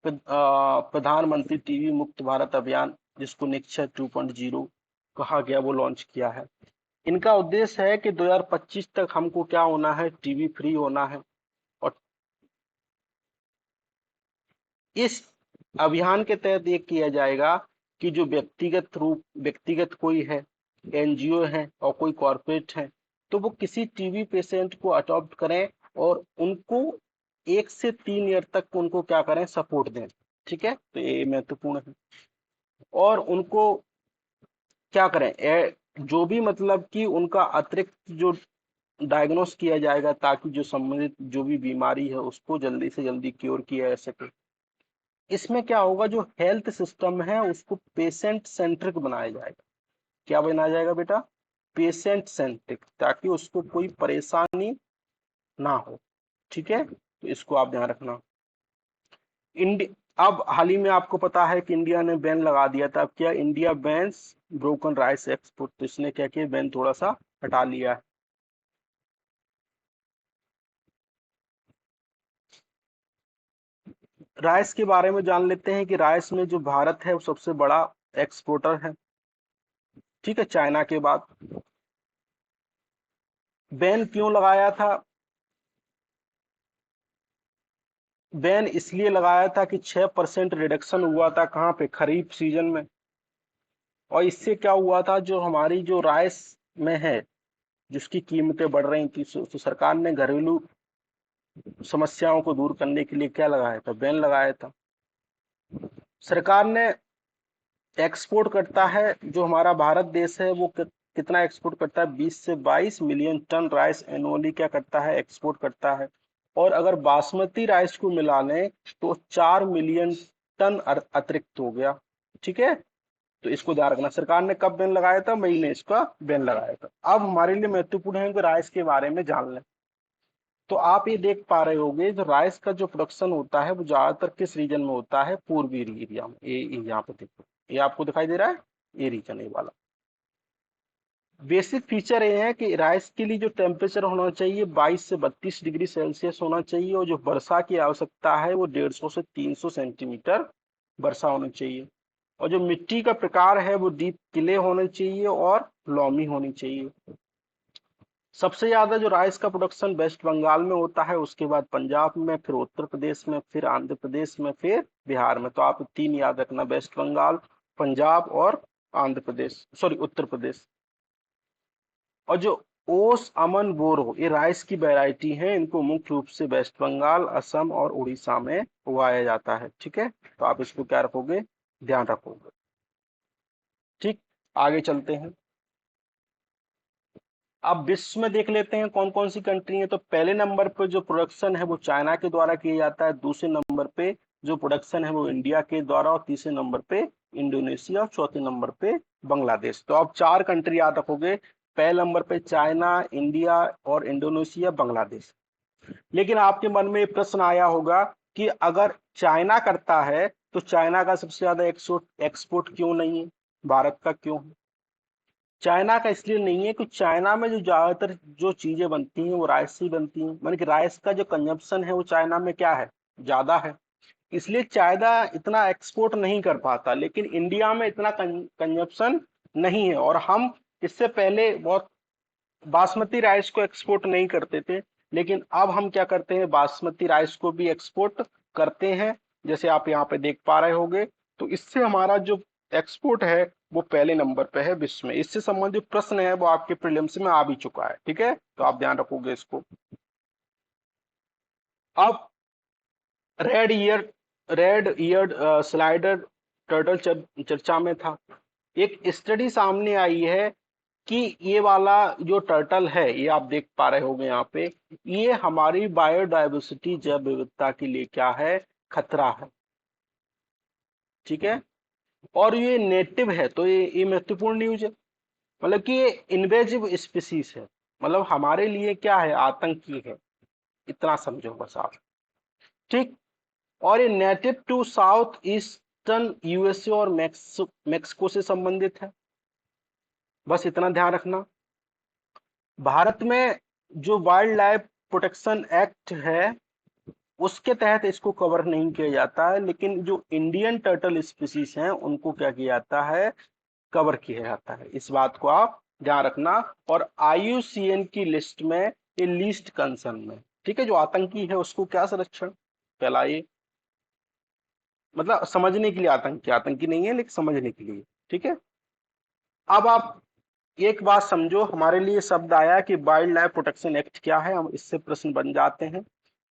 प्रधानमंत्री टीवी मुक्त भारत अभियान, जिसको निक्षय 2.0 कहा गया, वो लॉन्च किया है। इनका उद्देश्य है कि 2025 तक हमको क्या होना है, टीवी फ्री होना है। और इस अभियान के तहत ये किया जाएगा कि जो व्यक्तिगत कोई है, एनजीओ है और कोई कॉरपोरेट है, तो वो किसी टीबी पेशेंट को अडॉप्ट करें और उनको 1 से 3 ईयर तक उनको क्या करें, सपोर्ट दें, ठीक है। तो ये महत्वपूर्ण है। और उनको क्या करें, जो भी मतलब कि उनका अतिरिक्त जो डायग्नोस किया जाएगा, ताकि जो संबंधित जो भी बीमारी है उसको जल्दी से जल्दी क्योर किया जा सके। इसमें क्या होगा, जो हेल्थ सिस्टम है उसको पेशेंट सेंट्रिक बनाया जाएगा। क्या बनाया जाएगा बेटा, पेशेंट सेंट्रिक, ताकि उसको कोई परेशानी ना हो, ठीक है। तो इसको आप ध्यान रखना। अब हाल ही में आपको पता है कि इंडिया ने बैन लगा दिया था। अब क्या, India bans broken rice export, तो इसने क्या किया, बैन थोड़ा सा हटा लिया है। राइस के बारे में जान लेते हैं कि राइस में जो भारत है वो सबसे बड़ा एक्सपोर्टर है, ठीक है, चाइना के बाद। बैन क्यों लगाया था, बैन इसलिए लगाया था कि 6% रिडक्शन हुआ था, कहाँ पे, खरीफ सीजन में। और इससे क्या हुआ था, जो हमारी जो राइस में है जिसकी कीमतें बढ़ रही थी, तो सरकार ने घरेलू समस्याओं को दूर करने के लिए क्या लगाया था, बैन लगाया था। सरकार ने एक्सपोर्ट करता है, जो हमारा भारत देश है वो कितना एक्सपोर्ट करता है, 20 से 22 मिलियन टन राइस एनुअली क्या करता है, एक्सपोर्ट करता है। और अगर बासमती राइस को मिला लें तो 4 मिलियन टन अतिरिक्त हो गया, ठीक है। तो इसको ध्यान रखना। सरकार ने कब बैन लगाया था, मई में इसका बैन लगाया था। अब हमारे लिए महत्वपूर्ण है कि राइस के बारे में जान लें। तो आप ये देख पा रहे होंगे, जो राइस का जो प्रोडक्शन होता है वो ज्यादातर किस रीजन में होता है, पूर्वी एरिया में। ये यहाँ पे देखो, ये आपको दिखाई दे रहा है, ये रीजन, ये वाला। बेसिक फीचर ये है कि राइस के लिए जो टेम्परेचर होना चाहिए 22 से 32 डिग्री सेल्सियस होना चाहिए, और जो वर्षा की आवश्यकता है वो 150 से 300 सेंटीमीटर वर्षा होनी चाहिए। और जो मिट्टी का प्रकार है वो डीप क्ले होना चाहिए और लॉमी होनी चाहिए। सबसे ज्यादा जो राइस का प्रोडक्शन वेस्ट बंगाल में होता है, उसके बाद पंजाब में, फिर उत्तर प्रदेश में, फिर आंध्र प्रदेश में, फिर बिहार में। तो आप 3 याद रखना, वेस्ट बंगाल, पंजाब और आंध्र प्रदेश, सॉरी उत्तर प्रदेश। और जो ओस अमन बोरो, ये राइस की वैरायटी है, इनको मुख्य रूप से वेस्ट बंगाल, असम और उड़ीसा में उगाया जाता है, ठीक है। तो आप इसको क्या रखोगे, ध्यान रखोगे। ठीक, आगे चलते हैं। अब विश्व में देख लेते हैं कौन कौन सी कंट्री है। तो पहले नंबर पे जो प्रोडक्शन है वो चाइना के द्वारा किया जाता है, दूसरे नंबर पे जो प्रोडक्शन है वो इंडिया के द्वारा, और तीसरे नंबर पे इंडोनेशिया, और चौथे नंबर पे बांग्लादेश। तो आप चार कंट्री याद रखोगे, पहले नंबर पे चाइना, इंडिया और इंडोनेशिया, बांग्लादेश। लेकिन आपके मन में ये प्रश्न आया होगा कि अगर चाइना करता है तो चाइना का सबसे ज्यादा एक्सपोर्ट एक्सपोर्ट क्यों नहीं है, भारत का क्यों है? चाइना का इसलिए नहीं है कि चाइना में जो ज्यादातर जो चीजें बनती हैं वो राइस से ही बनती हैं, माने कि राइस का जो कंजप्शन है वो चाइना में क्या है, ज्यादा है। इसलिए चाइना इतना एक्सपोर्ट नहीं कर पाता, लेकिन इंडिया में इतना कंजप्शन नहीं है। और हम इससे पहले बहुत बासमती राइस को एक्सपोर्ट नहीं करते थे, लेकिन अब हम क्या करते हैं, बासमती राइस को भी एक्सपोर्ट करते हैं, जैसे आप यहाँ पे देख पा रहे होंगे। तो इससे हमारा जो एक्सपोर्ट है वो पहले नंबर पे है विश्व में। इससे संबंधित प्रश्न है वो आपके प्रीलिम्स में आ भी चुका है, ठीक है, तो आप ध्यान रखोगे इसको। अब red year red eared slider turtle चर्चा में था। एक स्टडी सामने आई है कि ये वाला जो टर्टल है, ये आप देख पा रहे होंगे यहाँ पे, ये हमारी बायोडायवर्सिटी जैव विविधता के लिए क्या है, खतरा है, ठीक है। और ये नेटिव है, तो ये महत्वपूर्ण न्यूज है। मतलब कि ये इन्वेजिव स्पीसीज है, मतलब हमारे लिए क्या है, आतंकी है, इतना समझो बस आप, ठीक। और ये native to south eastern USA और मैक्सिको से संबंधित है, बस इतना ध्यान रखना। भारत में जो वाइल्ड लाइफ प्रोटेक्शन एक्ट है उसके तहत इसको कवर नहीं किया जाता है, लेकिन जो इंडियन टर्टल स्पीसीज हैं उनको क्या किया जाता है, कवर किया जाता है, इस बात को आप ध्यान रखना। और आईयूसीएन की लिस्ट में ये लीस्ट कंसर्न में, ठीक है, जो आतंकी है उसको क्या संरक्षण, पहला ये, मतलब समझने के लिए, आतंकी आतंकी नहीं है लेकिन समझने के लिए, ठीक है। अब आप एक बात समझो, हमारे लिए शब्द आया कि वाइल्ड लाइफ प्रोटेक्शन एक्ट क्या है, हम इससे प्रश्न बन जाते हैं।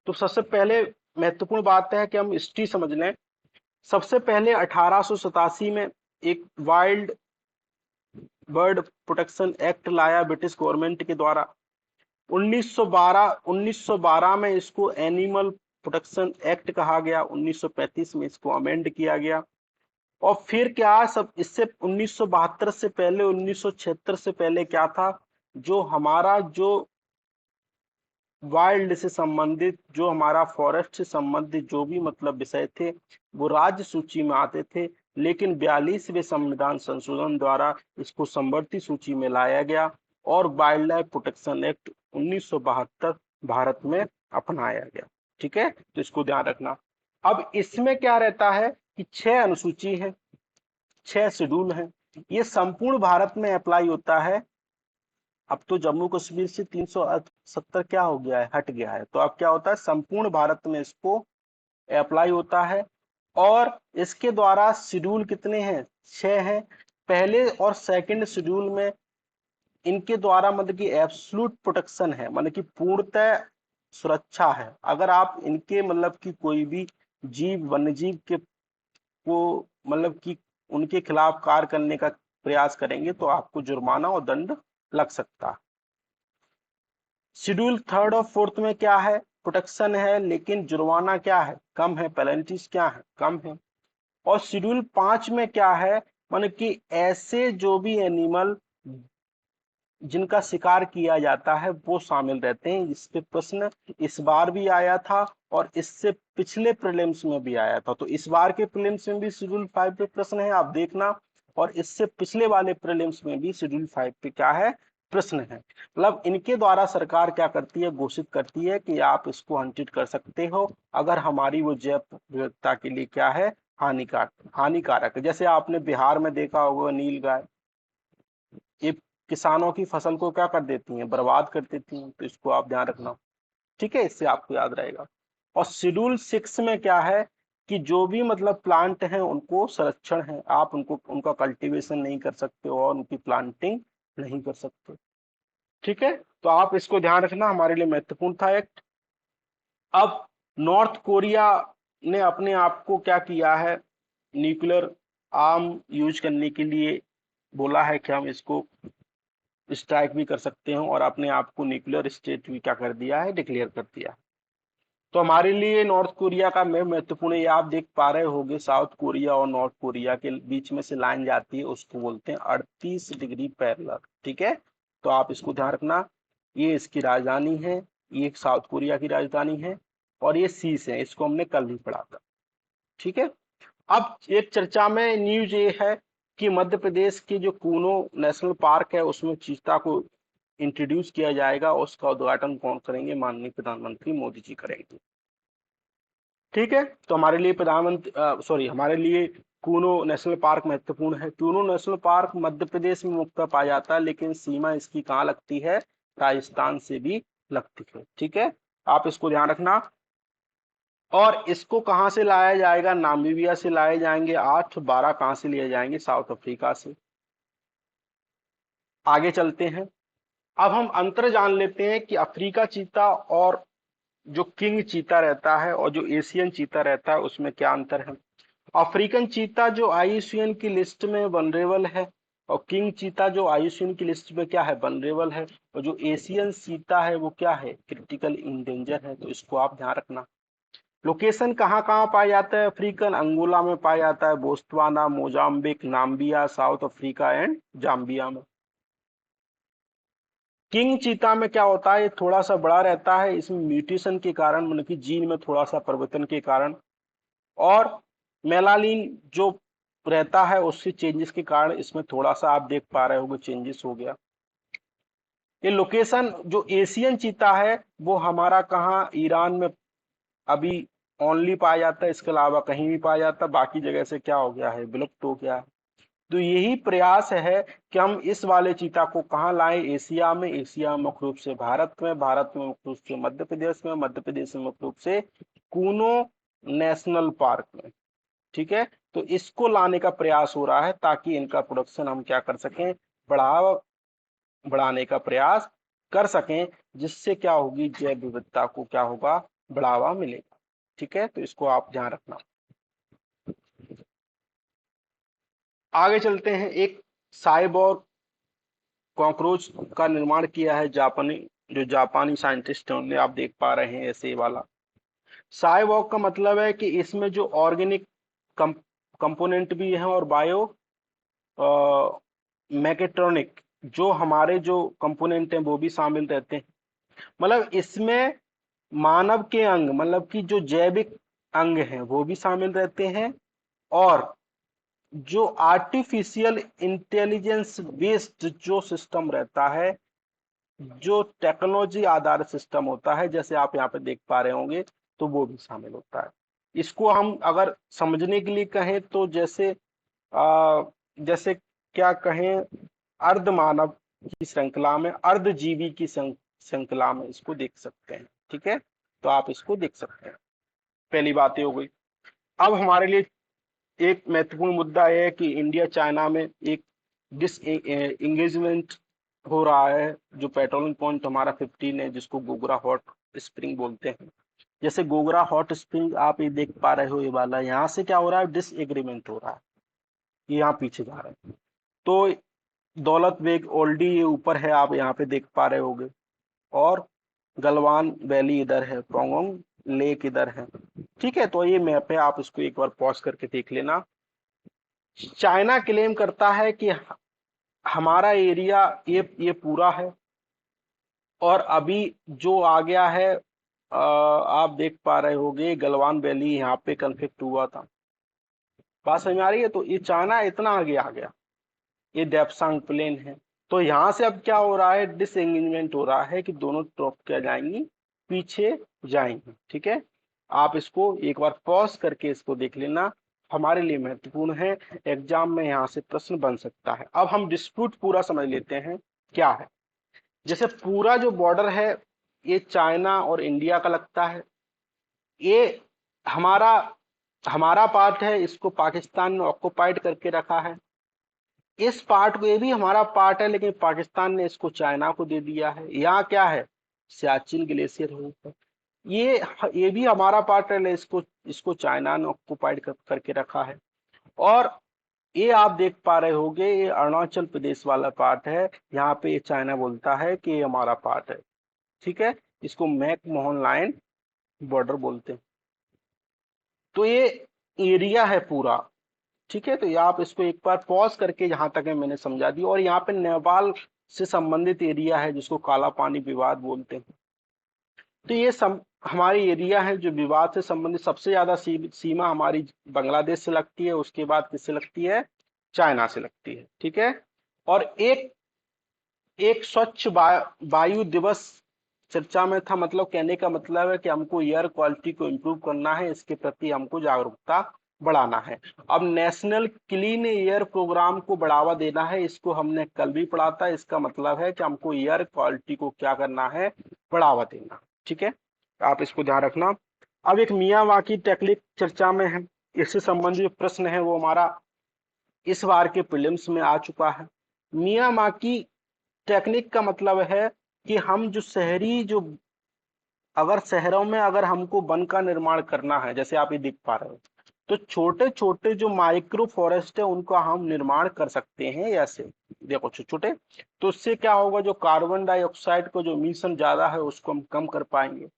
तो सबसे पहले महत्वपूर्ण बात है कि हम हिस्ट्री समझ लें। सबसे पहले 1887 में एक वाइल्ड बर्ड प्रोटेक्शन एक्ट लाया ब्रिटिश गवर्नमेंट के द्वारा। 1912 में इसको एनिमल प्रोटेक्शन एक्ट कहा गया, 1935 में इसको अमेंड किया गया। और फिर क्या सब इससे 1972 से पहले, 1976 से पहले क्या था, जो हमारा जो वाइल्ड से संबंधित, जो हमारा फॉरेस्ट से संबंधित जो भी मतलब विषय थे वो राज्य सूची में आते थे, लेकिन 42वें संविधान संशोधन द्वारा इसको समवर्ती सूची में लाया गया और wild life protection act 1972 Bharat में अपनाया गया, ठीक है, तो इसको ध्यान रखना। अब इसमें क्या रहता है कि 6 अनुसूची है, 6 शेड्यूल हैं, ये संपूर्ण भारत में अप्लाई होता है। अब तो जम्मू कश्मीर से 370 क्या हो गया है, हट गया है, तो अब क्या होता है, संपूर्ण भारत में इसको अप्लाई होता है। और इसके द्वारा शेड्यूल कितने हैं, 6 हैं। पहले और सेकंड शेड्यूल में इनके द्वारा मतलब कि एब्सोल्यूट प्रोटेक्शन है, मतलब कि पूर्णतः सुरक्षा है। अगर आप इनके मतलब कि कोई भी जीव, वन्य जीव के को मतलब कि उनके खिलाफ कार्य करने का प्रयास करेंगे तो आपको जुर्माना और दंड लग सकता है। शेड्यूल थर्ड और फोर्थ में क्या है, प्रोटेक्शन है लेकिन जुर्माना क्या है, कम है, पेनल्टीज क्या है, कम है। और शेड्यूल 5 में क्या है, मतलब कि ऐसे जो भी एनिमल जिनका शिकार किया जाता है वो शामिल रहते हैं। इस पे प्रश्न इस बार भी आया था और इससे पिछले प्रीलिम्स में भी आया था, तो इस बार के प्रीलिम्स में भी शेड्यूल 5 पे प्रश्न है, आप देखना। और इससे पिछले वाले प्रीलिम्स में भी शेड्यूल 5 पे क्या है, प्रश्न है। मतलब इनके द्वारा सरकार क्या करती है, घोषित करती है कि आप इसको हंटित कर सकते हो अगर हमारी वो जैव विविधता के लिए क्या है, हानिकारक है। जैसे आपने बिहार में देखा होगा नील गाय, ये किसानों की फसल को क्या कर देती हैं, बर्बाद कर देती हैं, तो इसको आप ध्यान रखना, ठीक है, इससे आपको याद रहेगा। और शेड्यूल 6 में क्या है कि जो भी मतलब प्लांट हैं उनको संरक्षण है, आप उनको उनका कल्टीवेशन नहीं कर सकते हो और उनकी प्लांटिंग नहीं कर सकते, ठीक है, तो आप इसको ध्यान रखना, हमारे लिए महत्वपूर्ण था एक्ट। अब नॉर्थ कोरिया ने अपने आप को क्या किया है, न्यूक्लियर आर्म यूज करने के लिए बोला है कि हम इसको स्ट्राइक भी कर सकते हैं और अपने आप को न्यूक्लियर स्टेट भी क्या कर दिया है, डिक्लेयर कर दिया। तो हमारे लिए नॉर्थ कोरिया का में महत्वपूर्ण, ये आप देख पा रहे होंगे, साउथ कोरिया और नॉर्थ कोरिया के बीच में से लाइन जाती है, उसको बोलते हैं 38 डिग्री पैरेलल। ठीक है, तो आप इसको ध्यान रखना। ये इसकी राजधानी है, ये साउथ कोरिया की राजधानी है, और ये शीश है, इसको हमने कल ही पढ़ा था। ठीक है, अब एक चर्चा में न्यूज ये है कि मध्य प्रदेश के जो कूनो नेशनल पार्क है उसमें चीता को इंट्रोड्यूस किया जाएगा, उसका उद्घाटन कौन करेंगे? माननीय प्रधानमंत्री मोदी जी करेंगे। ठीक है, तो हमारे लिए हमारे लिए कूनो नेशनल पार्क महत्वपूर्ण है। कूनो नेशनल पार्क मध्य प्रदेश में मुख्यतः पाया जाता है, लेकिन सीमा इसकी कहाँ लगती है? राजस्थान से भी लगती है। ठीक है, आप इसको ध्यान रखना। और इसको कहाँ से लाया जाएगा? नामीबिया से लाए जाएंगे 8, 12 कहाँ से लिए जाएंगे? साउथ अफ्रीका से। आगे चलते हैं, अब हम अंतर जान लेते हैं कि अफ्रीका चीता और जो किंग चीता रहता है और जो एशियन चीता रहता है उसमें क्या अंतर है। अफ्रीकन चीता जो आईयूसीएन की लिस्ट में वनरेबल है, और किंग चीता जो आईयूसीएन की लिस्ट में क्या है? वनरेबल है। और जो एशियन चीता है वो क्या है? क्रिटिकल इंडेंजर है। तो इसको आप ध्यान रखना। लोकेशन कहाँ कहाँ पाया जाता है? अफ्रीकन अंगोला में पाया जाता है, Botswana, Mozambique, Namibia, South Africa and Zambia में। किंग चीता में क्या होता है? ये थोड़ा सा बड़ा रहता है, इसमें म्यूटेशन के कारण, मतलब कि जीन में थोड़ा सा परिवर्तन के कारण, और मेलानिन जो रहता है उससे चेंजेस के कारण इसमें थोड़ा सा आप देख पा रहे होंगे चेंजेस हो गया। ये लोकेशन जो एशियन चीता है वो हमारा कहाँ? ईरान में अभी ओनली पाया जाता है, इसके अलावा कहीं भी पाया जाता है, बाकी जगह से क्या हो गया है? विलुप्त हो गया है। तो यही प्रयास है कि हम इस वाले चीता को कहाँ लाएं? एशिया में। एशिया में मुख्य रूप से भारत में, भारत में मुख्य रूप से मध्य प्रदेश में, मध्य प्रदेश में मुख्य रूप से कूनो नेशनल पार्क में। ठीक है, तो इसको लाने का प्रयास हो रहा है ताकि इनका प्रोडक्शन हम क्या कर सकें? बढ़ावा बढ़ाने का प्रयास कर सकें, जिससे क्या होगी? जैव विविधता को क्या होगा? बढ़ावा मिलेगा। ठीक है, तो इसको आप ध्यान रखना। आगे चलते हैं, एक साइबोर्ग कॉकरोच का निर्माण किया है जो जापानी साइंटिस्ट हैं, उन्हें आप देख पा रहे हैं ऐसे वाला। साइबोर्ग का मतलब है कि इसमें जो ऑर्गेनिक कंपोनेंट भी है और बायो मैकेट्रॉनिक जो हमारे जो कंपोनेंट हैं वो भी शामिल रहते हैं। मतलब इसमें मानव के अंग, मतलब कि जो जैविक अंग हैं वो भी शामिल रहते हैं, और जो आर्टिफिशियल इंटेलिजेंस बेस्ड जो सिस्टम रहता है, जो टेक्नोलॉजी आधारित सिस्टम होता है, जैसे आप यहाँ पे देख पा रहे होंगे, तो वो भी शामिल होता है। इसको हम अगर समझने के लिए कहें तो जैसे क्या कहें, अर्ध मानव की श्रृंखला में, अर्ध जीवी की श्रृंखला में इसको देख सकते हैं। ठीक है, तो आप इसको देख सकते हैं। पहली बात ये हो गई। अब हमारे लिए एक महत्वपूर्ण मुद्दा यह है कि इंडिया चाइना में एक डिस एंगेजमेंट हो रहा है। जो पेट्रोलिंग पॉइंट हमारा 15 है, जिसको गोगरा हॉट स्प्रिंग बोलते हैं। जैसे गोगरा हॉट स्प्रिंग आप ये देख पा रहे हो, ये वाला यहाँ से क्या हो रहा है? डिस एग्रीमेंट हो रहा है, ये यहाँ पीछे जा रहा है। तो दौलत बेग ओल्डी ये ऊपर है, आप यहाँ पे देख पा रहे होगे, और गलवान वैली इधर है, पोंगोंग लेक इधर है। ठीक है, तो ये मैप है, आप इसको एक बार पॉज करके देख लेना। चाइना क्लेम करता है कि हमारा एरिया ये पूरा है, और अभी जो आ गया है, आप देख पा रहे होगे गलवान वैली यहाँ पे कन्फ्लिक्ट हुआ था। बात समझ में आ रही है? तो ये चाइना इतना आगे आ गया, ये डेप्सांग प्लेन है। तो यहाँ से अब क्या हो रहा है? डिसएंगेजमेंट हो रहा है कि दोनों तरफ क्या जाएंगी? पीछे जाएंगी। ठीक है, आप इसको एक बार पॉज करके इसको देख लेना, हमारे लिए महत्वपूर्ण है, एग्जाम में यहाँ से प्रश्न बन सकता है। अब हम डिस्प्यूट पूरा समझ लेते हैं क्या है। जैसे पूरा जो बॉर्डर है ये चाइना और इंडिया का लगता है, ये हमारा हमारा पार्ट है, इसको पाकिस्तान ने ऑक्युपाइड करके रखा है। इस पार्ट को, ये भी हमारा पार्ट है, लेकिन पाकिस्तान ने इसको चाइना को दे दिया है। यहाँ क्या है? सियाचिन ग्लेशियर है ऊपर। ये भी हमारा पार्ट है, इसको इसको चाइना ने ऑक्युपाइड करके रखा है। और ये आप देख पा रहे होगे, ये अरुणाचल प्रदेश वाला पार्ट है, यहाँ पे ये चाइना बोलता है कि ये हमारा पार्ट है। ठीक है, इसको मैक मोहन लाइन बॉर्डर बोलते हैं। तो ये एरिया है पूरा। ठीक है, तो ये आप इसको एक बार पॉज करके, यहाँ तक है मैंने समझा दी। और यहाँ पे नेपाल से संबंधित एरिया है जिसको काला पानी विवाद बोलते हैं। तो ये हमारी एरिया है जो विवाद से संबंधित। सबसे ज्यादा सीमा हमारी बांग्लादेश से लगती है, उसके बाद किससे लगती है, चाइना से लगती है। ठीक है, और एक एक स्वच्छ वायु दिवस चर्चा में था। मतलब कहने का मतलब है कि हमको एयर क्वालिटी को इम्प्रूव करना है, इसके प्रति हमको जागरूकता बढ़ाना है। अब नेशनल क्लीन एयर प्रोग्राम को बढ़ावा देना है, इसको हमने कल भी पढ़ा था। इसका मतलब है कि हमको एयर क्वालिटी को क्या करना है, बढ़ावा देना। ठीक है, आप इसको ध्यान रखना। अब एक मियावाकी टेक्निक चर्चा में है, इससे संबंधित जो प्रश्न है वो हमारा इस बार के प्रीलिम्स में आ चुका है। मियावाकी टेक्निक का मतलब है कि हम जो शहरी जो, अगर शहरों में अगर हमको वन का निर्माण करना है, जैसे आप ये देख पा रहे हो, तो छोटे छोटे जो माइक्रो फॉरेस्ट है उनका हम निर्माण कर सकते हैं ऐसे। देखो छोटे छोटे, तो उससे क्या होगा, जो कार्बन डाइऑक्साइड को जो इमिशन ज्यादा है उसको हम कम कर पाएंगे।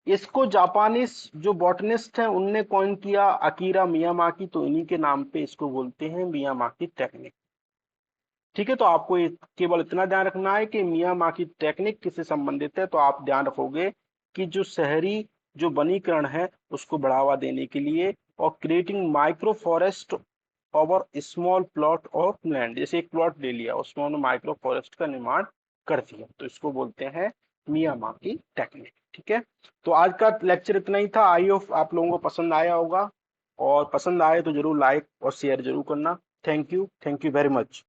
इसको जापानीज जो बॉटनिस्ट हैं उनने कॉइन किया, अकीरा मियामाकी। तो इन्हीं के नाम पे इसको बोलते हैं मियामाकी टेक्निक। ठीक है, तो आपको केवल इतना ध्यान रखना है कि मियामाकी टेक्निक किससे संबंधित है। तो आप ध्यान रखोगे कि जो शहरी जो वनीकरण है उसको बढ़ावा देने के लिए, और creating micro forest over small plot of land, जैसे एक प्लॉट ले लिया उसमें उन्होंने माइक्रो फॉरेस्ट का निर्माण कर दिया, तो इसको बोलते हैं मियामाकी टेक्निक। ठीक है, तो आज का लेक्चर इतना ही था। आई होप आप लोगों को पसंद आया होगा, और पसंद आए तो जरूर लाइक और शेयर जरूर करना। Thank you very much.